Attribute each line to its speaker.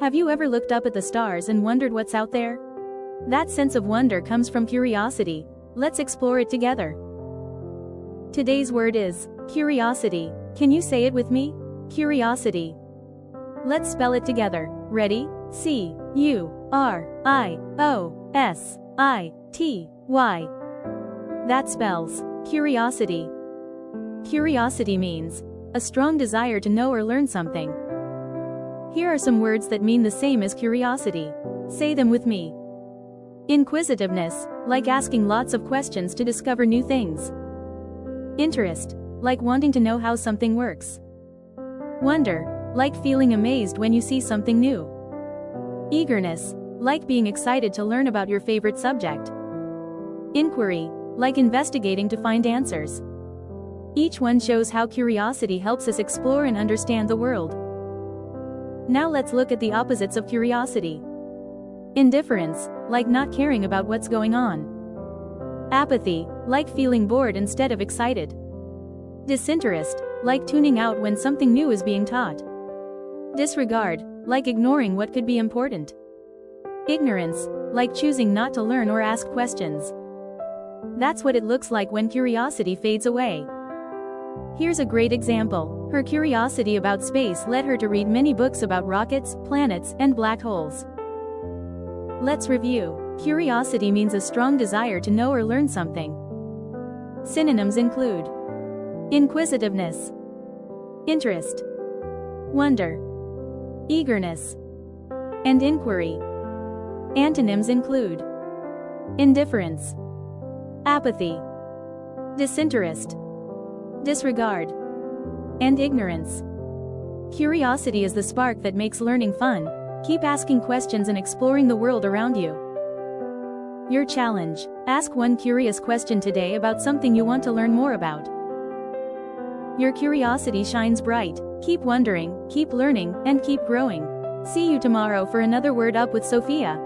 Speaker 1: Have you ever looked up at the stars and wondered what's out there? That sense of wonder comes from curiosity. Let's explore it together. Today's word is curiosity. Can you say it with me? Curiosity. Let's spell it together. Ready? C-U-R-I-O-S-I-T-Y. That spells curiosity. Curiosity means a strong desire to know or learn something. Here are some words that mean the same as curiosity. Say them with me. Inquisitiveness, like asking lots of questions to discover new things. Interest, like wanting to know how something works. Wonder, like feeling amazed when you see something new. Eagerness, like being excited to learn about your favorite subject. Inquiry, like investigating to find answers. Each one shows how curiosity helps us explore and understand the world. Now let's look at the opposites of curiosity. Indifference, like not caring about what's going on. Apathy, like feeling bored instead of excited. Disinterest, like tuning out when something new is being taught. Disregard, like ignoring what could be important. Ignorance, like choosing not to learn or ask questions. That's what it looks like when curiosity fades away. Here's a great example. Her curiosity about space led her to read many books about rockets, planets, and black holes. Let's review. Curiosity means a strong desire to know or learn something. Synonyms include inquisitiveness, interest, wonder, eagerness, and inquiry. Antonyms include indifference, apathy, disinterest, disregard, and ignorance. Curiosity is the spark that makes learning fun. Keep asking questions and exploring the world around you. Your challenge: ask one curious question today about something you want to learn more about. Your curiosity shines bright. Keep wondering, keep learning, and keep growing. See you tomorrow for another Word Up with Sofia.